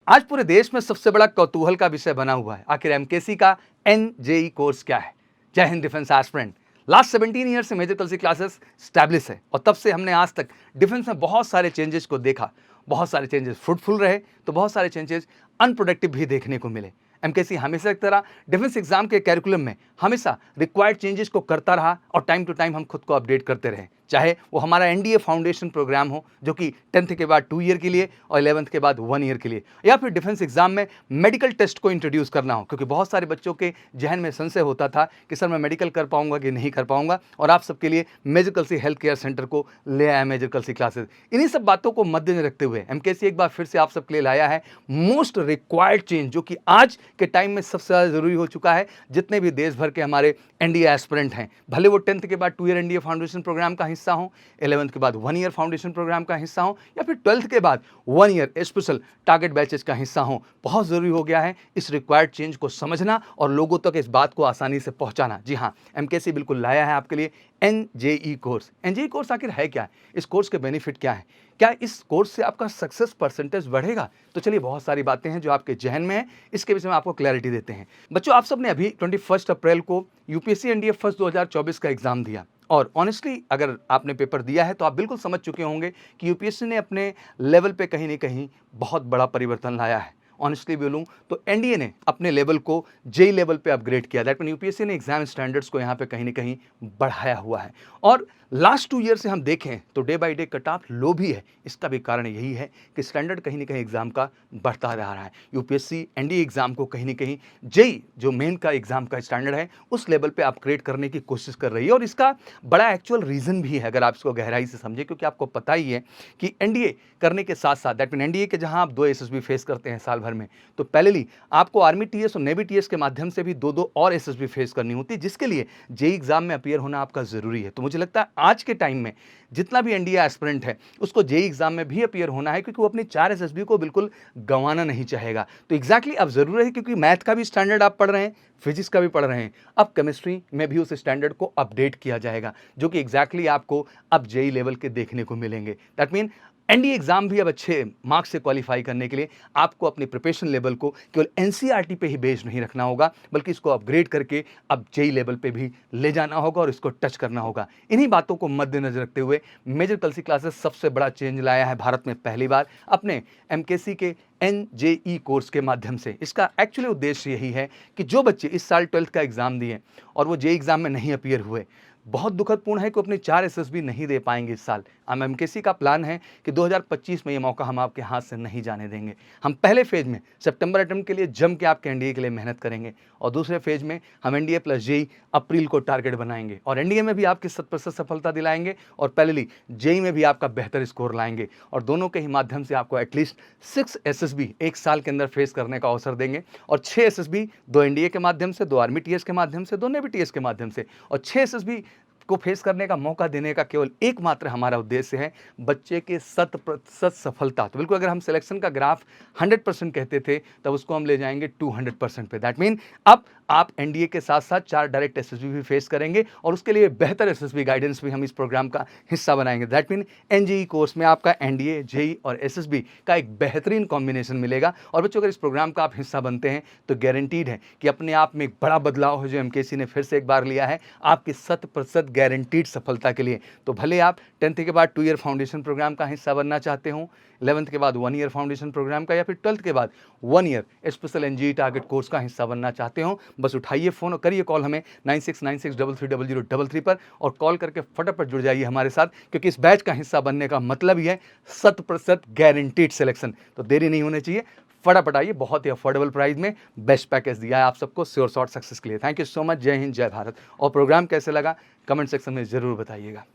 आज पूरे देश में सबसे बड़ा कौतूहल का विषय बना हुआ है, आखिर एमकेसी का एनजेई कोर्स क्या है। जय Hind defence aspirant. Last 17 year से मेजर कलसी क्लासेस स्टैब्लिश है और तब से हमने आज तक डिफेंस में बहुत सारे चेंजेस को देखा। बहुत सारे चेंजेस फ्रूटफुल रहे तो बहुत सारे चेंजेस अनप्रोडक्टिव भी देखने को मिले। एमकेसी हमेशा एक तरह डिफेंस एग्जाम के कैरिकुलम में हमेशा रिक्वायर्ड चेंजेस को करता रहा और टाइम टू टाइम हम खुद को अपडेट करते रहे, चाहे वो हमारा एनडीए फाउंडेशन प्रोग्राम हो जो कि 10th के बाद 2 ईयर के लिए और 11th के बाद 1 ईयर के लिए, या फिर डिफेंस एग्जाम में मेडिकल टेस्ट को इंट्रोड्यूस करना हो, क्योंकि बहुत सारे बच्चों के जहन में संशय होता था कि सर मैं मेडिकल कर पाऊंगा कि नहीं कर पाऊंगा, और आप सबके लिए मेजर कलसी हेल्थ केयर सेंटर को ले आया मेजर कलसी क्लासेस। इन्हीं सब बातों को मद्देनजर रखते हुए एमकेसी एक बार फिर से आप सबके लिए लाया है मोस्ट रिक्वायर्ड चेंज, जो कि आज के टाइम में सबसे ज़्यादा जरूरी हो चुका है। जितने भी देश भर के हमारे एनडीए एस्पिरेंट हैं, भले वो 10th के बाद 2 ईयर एनडीए फाउंडेशन प्रोग्राम का हिस्सा हो, 11th के बाद 1 ईयर फाउंडेशन प्रोग्राम का हिस्सा हो, या फिर 12th के बाद 1 ईयर स्पेशल टारगेट बैचेस का हिस्सा हो, बहुत ज़रूरी हो गया है इस रिक्वायर्ड चेंज को समझना और लोगों तक इस बात को आसानी से पहुंचाना। जी हाँ, एमकेसी बिल्कुल लाया है आपके लिए एनजेई कोर्स। एनजेई कोर्स आखिर है क्या है, इस कोर्स के बेनिफिट क्या है, क्या इस कोर्स से आपका सक्सेस परसेंटेज बढ़ेगा? तो चलिए, बहुत सारी बातें हैं जो आपके जहन में है, इसके विषय में आपको क्लैरिटी देते हैं। बच्चों, आप सब ने अभी 21 अप्रैल को यूपीएससी एनडीए फर्स्ट 2024 का एग्जाम दिया, और ऑनेस्टली अगर आपने पेपर दिया है तो आप बिल्कुल समझ चुके होंगे कि यूपीएससी ने अपने लेवल पे कहीं ना कहीं बहुत बड़ा परिवर्तन लाया है। ऑनेस्टली बोलूँ तो एनडीए ने अपने लेवल को जेई लेवल पे अपग्रेड किया। दैट मीन यूपीएससी ने एग्जाम स्टैंडर्ड्स को यहाँ पे कहीं ना कहीं बढ़ाया हुआ है, और लास्ट 2 ईयर से हम देखें तो day by day cut of low भी है। इसका भी कारण यही है कि स्टैंडर्ड कहीं ना कहीं एग्जाम का बढ़ता जा रहा है। यूपीएससी एनडीए एग्जाम को कहीं ना कहीं जेई जो मेन का एग्जाम का स्टैंडर्ड है उस लेवल पे अपग्रेड करने की कोशिश कर रही है, और इसका बड़ा एक्चुअल रीजन भी है अगर आप इसको गहराई से समझें, क्योंकि आपको पता ही है कि एनडीए करने के साथ साथ, दैट मीन एनडीए के जहां आप 2 एसएसबी फेस करते हैं साल भर में, तो पहले आपको आर्मी टीएस और नेवी टीएस के माध्यम से भी 2 और एसएसबी फेस करनी होती है, जिसके लिए जेई एग्जाम में अपीयर होना आपका जरूरी है। तो मुझे लगता है आज के टाइम में जितना भी एनडीए एस्पिरेंट है उसको जेई एग्जाम में भी अपीयर होना है, क्योंकि वो अपनी 4 एसएसबी को बिल्कुल गंवाना नहीं चाहेगा। तो एग्जैक्टली अब जरूर है, क्योंकि मैथ का भी स्टैंडर्ड आप पढ़ रहे हैं, फिजिक्स का भी पढ़ रहे हैं, अब केमिस्ट्री में भी उस स्टैंडर्ड को अपडेट किया जाएगा, जो कि एग्जैक्टली आपको अब जेई लेवल के देखने को मिलेंगे। दैट मीन एनडीए एग्जाम भी अब अच्छे मार्क्स से क्वालिफाई करने के लिए आपको अपनी प्रिपरेशन लेवल को केवल एनसीईआरटी पे ही बेस्ड नहीं रखना होगा, बल्कि इसको अपग्रेड करके अब जेई लेवल पे भी ले जाना होगा और इसको टच करना होगा। इन्हीं बातों को मद्देनजर रखते हुए मेजर कलसी क्लासेस सबसे बड़ा चेंज लाया है भारत में पहली बार अपने एमकेसी के एनजेई कोर्स के माध्यम से। इसका एक्चुअली उद्देश्य यही है कि जो बच्चे इस साल 12th का एग्जाम दिए और वो जेई एग्जाम में नहीं अपीयर हुए, बहुत दुखदपूर्ण है कि अपने 4 एसएसबी नहीं दे पाएंगे इस साल। हम एमकेसी का प्लान है कि 2025 में ये मौका हम आपके हाथ से नहीं जाने देंगे। हम पहले फेज में सितंबर अटेम्प्ट के लिए जम के आपके एनडीए के लिए मेहनत करेंगे, और दूसरे फेज में हम एनडीए प्लस जेई अप्रैल को टारगेट बनाएंगे, और एनडीए में भी आपकी 100% सफलता दिलाएंगे, और पहले जेई में भी आपका बेहतर स्कोर लाएंगे, और दोनों के ही माध्यम से आपको एटलीस्ट 6 एसएसबी एक साल के अंदर फेस करने का अवसर देंगे, और 6 एसएसबी 2 एनडीए के माध्यम से, 2 आर्मी टीएस के माध्यम से, 2 नेवी टीएस के माध्यम से, और 6 एसएसबी को फेस करने का मौका देने का केवल एकमात्र हमारा उद्देश्य है बच्चे के 100% सफलता। तो बिल्कुल अगर हम सिलेक्शन का ग्राफ 100% कहते थे तब उसको हम ले जाएंगे 200% पे। दैट मीन अब आप एनडीए के साथ साथ 4 डायरेक्ट एसएसबी भी फेस करेंगे, और उसके लिए बेहतर एसएसबी गाइडेंस भी हम इस प्रोग्राम का हिस्सा बनाएंगे। दैट मीन एनजेई कोर्स में आपका एनडीए, जेई और एसएसबी का एक बेहतरीन कॉम्बिनेशन मिलेगा। और बच्चों, अगर इस प्रोग्राम का आप हिस्सा बनते हैं तो गारंटीड है कि अपने आप में एक बड़ा बदलाव है जो एमकेसी ने फिर से एक बार लिया है आपकी 100% गारंटीड सफलता के लिए। तो भले आप 10th के बाद 2 ईयर फाउंडेशन प्रोग्राम का हिस्सा बनना चाहते हो, 11th के बाद 1 ईयर फाउंडेशन प्रोग्राम का, या फिर 12th के बाद 1 ईयर स्पेशल एनजेई टारगेट कोर्स का हिस्सा बनना चाहते हो, बस उठाइए फोन और करिए कॉल हमें 9696330033 पर, और कॉल करके फटाफट जुड़ जाइए हमारे साथ, क्योंकि इस बैच का हिस्सा बनने का मतलब ही है 100% गारंटीड सिलेक्शन। तो देरी नहीं होनी चाहिए, फटाफट आइए। बहुत ही अफोर्डेबल प्राइस में बेस्ट पैकेज दिया है आप सबको श्योर शॉर्ट सक्सेस के लिए। Thank you so much. जय हिंद, जय भारत। और प्रोग्राम कैसे लगा कमेंट सेक्शन में जरूर बताइएगा।